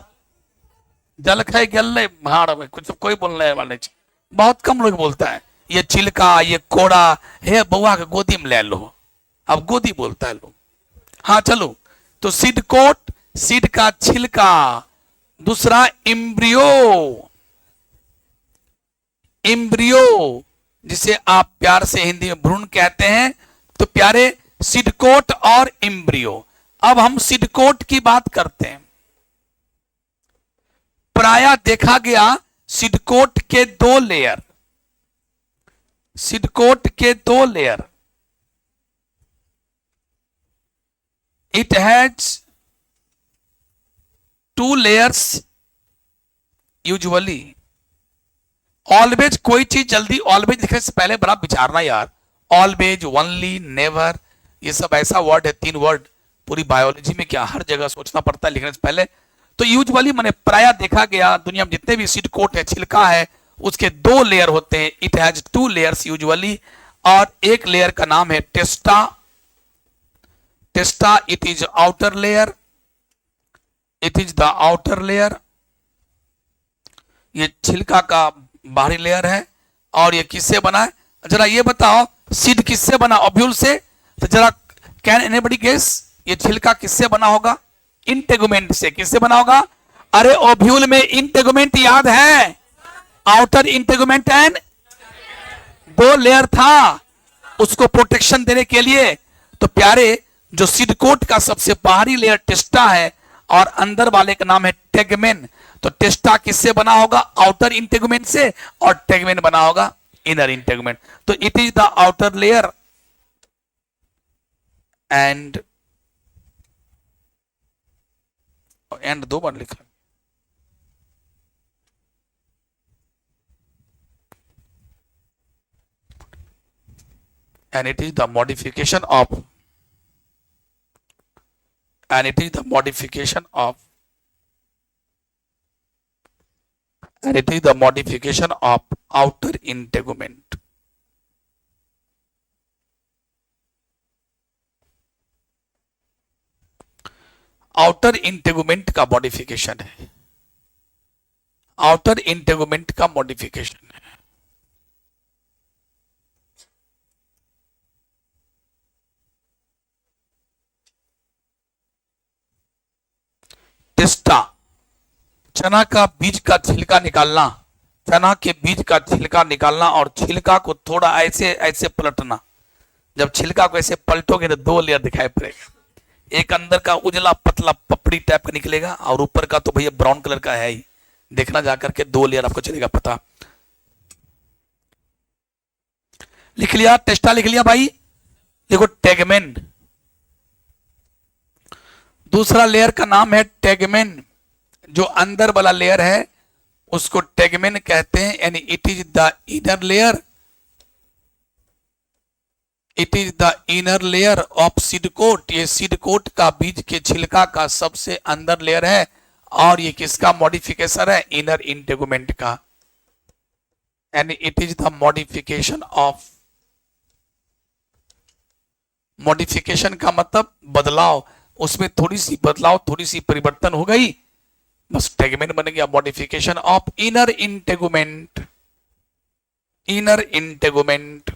जल खाए गल भाड़ में, कुछ कोई बोलने वाले, बहुत कम लोग बोलता है। ये चिलका, ये कोड़ा, हे बउआ के गोदी में ले लो, अब गोदी बोलता है लोग। हाँ चलो, तो सीड कोट, सीड का छिलका। दूसरा इम्ब्रियो, इम्ब्रियो जिसे आप प्यार से हिंदी में भ्रूण कहते हैं। तो प्यारे, सीड कोट और इम्ब्रियो। अब हम सीड कोट की बात करते हैं। प्रायः देखा गया सीडकोट के 2 लेयर, सीडकोट के 2 layer, it has 2 layers usually. Always, कोई चीज जल्दी ऑलवेज लिखने से पहले बड़ा विचारना यार। ऑलवेज, ओनली, नेवर, ये सब ऐसा वर्ड है, 3 वर्ड पूरी बायोलॉजी में क्या हर जगह सोचना पड़ता है लिखने से पहले। तो यूजुअली मैंने प्राय देखा गया दुनिया में जितने भी सीड कोट है, छिलका है, उसके 2 लेयर होते हैं। इट हैज 2 लेयर्स यूजुअली, और एक लेयर का नाम है testa. Testa, it is outer layer, it is the outer layer. ये छिलका का बाहरी लेयर है। और ये किससे बना है? जरा ये बताओ, सीड किससे बना? ओव्यूल से। तो जरा कैन एनीबॉडी गेस, ये छिलका किससे बना होगा? इंटेगुमेंट से। किससे बना होगा? अरे ओव्यूल में इंटेगुमेंट याद है, आउटर इंटेगुमेंट एंड 2 लेयर था उसको प्रोटेक्शन देने के लिए। तो प्यारे, जो सीड कोट का सबसे बाहरी लेयर टेस्टा है और अंदर वाले का नाम है टेगमेन। तो टेस्टा किससे बना होगा? आउटर इंटेगुमेंट से, और टेगमेन बना होगा इनर इंटेगुमेंट। तो it is the outer layer and 2 बार लिखा। and it is the modification of and it is the modification of and it is the modification of outer integument. Outer integument का modification है, outer integument का modification है। टेस्टा, चना का बीज का छिलका निकालना, चना के बीज का छिलका निकालना और छिलका को थोड़ा ऐसे ऐसे पलटना। जब छिलका को ऐसे पलटोगे तो 2 लेयर दिखाई पड़ेगा। एक अंदर का उजला पतला पपड़ी टाइप का निकलेगा, और ऊपर का तो भैया ब्राउन कलर का है ही, देखना जाकर के 2 लेयर आपको चलेगा पता। लिख लिया? टेस्टा लिख लिया भाई? देखो टेगमेन, दूसरा लेयर का नाम है टेगमेन। जो अंदर वाला लेयर है उसको टेगमेन कहते हैं, यानी it is the inner layer, it is the inner layer of seed coat. ये सीड कोट का बीज के छिलका का सबसे अंदर लेयर है, और ये किसका मॉडिफिकेशन है? इनर इंटेगुमेंट का। यानी it is the modification of, modification का मतलब बदलाव, उसमें थोड़ी सी बदलाव, थोड़ी सी परिवर्तन हो गई, बस टेगमेन बन गया। Modification of inner integument, inner integument,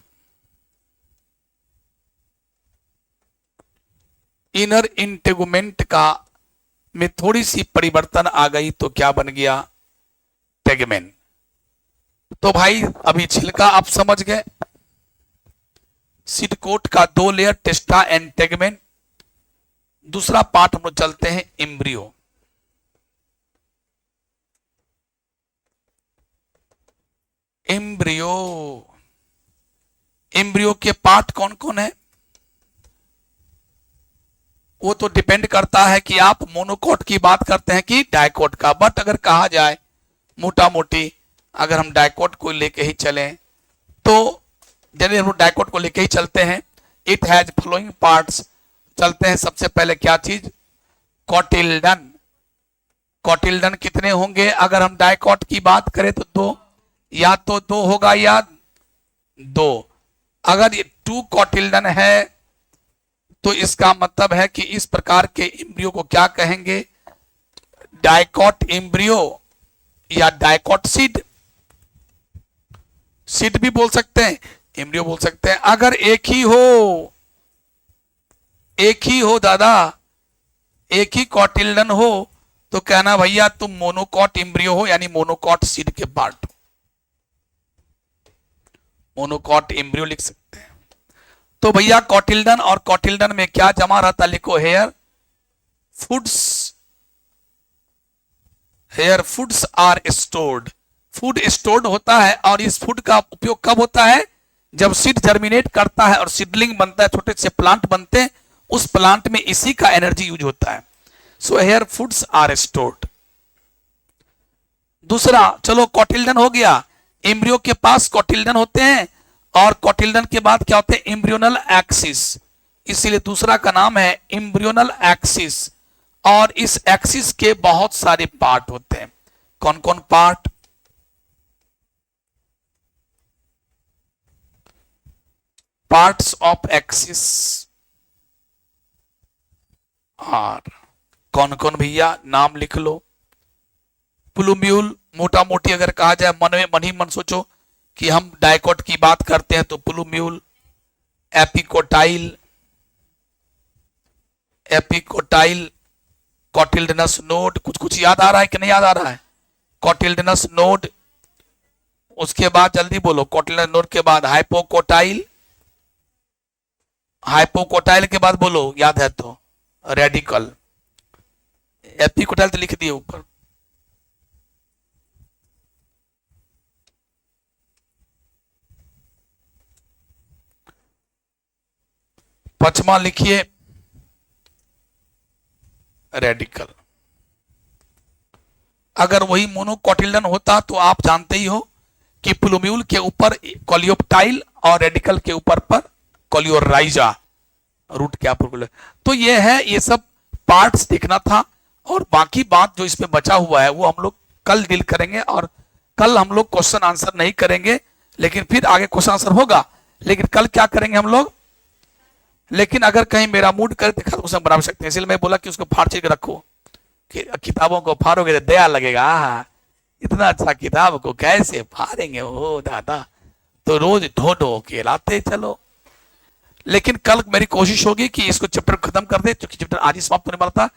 inner integument का में थोड़ी सी परिवर्तन आ गई तो क्या बन गया? टेगमेन। तो भाई अभी छिलका आप समझ गए, सीड कोट का 2 लेयर टेस्टा एंड टेगमेन। दूसरा पार्ट हम लोग चलते हैं एम्ब्रियो। एम्ब्रियो, एम्ब्रियो के पार्ट कौन कौन है? वो तो डिपेंड करता है कि आप मोनोकोट की बात करते हैं कि डाइकोट का। बट अगर कहा जाए मोटा मोटी, अगर हम डाइकोट को लेके ही चलें तो जनरली हम डाइकोट को लेके ही चलते हैं। It has flowing parts. चलते हैं सबसे पहले क्या चीज? कोटिल्डन। कोटिल्डन कितने होंगे? अगर हम डाइकोट की बात करें तो 2, या तो 2 होगा या 2। अगर ये 2 कोटिल्डन है तो इसका मतलब है कि इस प्रकार के एम्ब्रियो को क्या कहेंगे? डाइकोट एम्ब्रियो या डाइकोट सीड। सीड भी बोल सकते हैं, एम्ब्रियो बोल सकते हैं। अगर एक ही हो, एक ही हो दादा, एक ही कोटिल्डन हो तो कहना भैया तुम मोनोकॉट एम्ब्रियो हो, यानी मोनोकॉट सीड के पार्ट, मोनोकॉट एम्ब्रियो लिख सकते हैं। तो भैया कोटिल्डन और कोटिल्डन में क्या जमा रहता? लिखो here foods, here foods are stored. Food stored होता है, और इस फूड का उपयोग कब होता है? जब सीड जर्मिनेट करता है और सीडलिंग बनता है, छोटे से प्लांट बनते हैं, उस प्लांट में इसी का एनर्जी यूज होता है। So here foods are stored. दूसरा, चलो कोटिल्डन हो गया, एम्ब्रियो के पास कोटिल्डन होते हैं और कोटिल्डन के बाद क्या होते हैं, एम्ब्रियोनल एक्सिस, इसीलिए दूसरा का नाम है एम्ब्रियोनल एक्सिस। और इस एक्सिस के बहुत सारे पार्ट होते हैं। कौन कौन part? Parts of axis are कौन कौन भैया, नाम लिख लो। प्लूम्यूल, मोटा मोटी अगर कहा जाए, मन में मन ही मन सोचो कि हम डाइकोट की बात करते हैं तो प्लूम्यूल, एपिकोटाइल, एपिकोटाइल, कोटिल्डनस नोड, कुछ कुछ याद आ रहा है कि नहीं याद आ रहा है? कोटिल्डनस नोड, उसके बाद जल्दी बोलो, कोटिल्डनस नोड के बाद हाइपोकोटाइल, हाइपोकोटाइल के बाद बोलो याद है तो रेडिकल, एपिकोटाइल तो लिख दिए ऊपर। पचमा लिखिए रेडिकल। अगर वही मोनोकोटिल्डन होता तो आप जानते ही हो कि प्लूम्यूल के ऊपर कोलियोप्टाइल और रेडिकल के ऊपर पर कोलियोराइजा, रूट क्या प्रोग्रेस। तो ये है, ये सब पार्ट्स देखना था। और बाकी बात जो इसमें बचा हुआ है वो हम लोग कल डील करेंगे। और कल हम लोग क्वेश्चन आंसर नहीं करेंगे, लेकिन फिर आगे क्वेश्चन आंसर होगा। लेकिन कल क्या करेंगे हम लोग, लेकिन अगर कहीं मेरा मूड करे तो क्वेश्चन बना सकते हैं। इसलिए मैं बोला कि उसको फाड़ के रखो, कि किताबों को फाड़ोगे तो दया लगेगा। इतना अच्छा किताब को कैसे फाड़ेंगे हो दादा, तो रोज ढो ढो के लाते चलो। लेकिन कल मेरी कोशिश होगी कि इसको चैप्टर खत्म कर दे, क्योंकि चैप्टर आज ही समाप्त होने वाला था।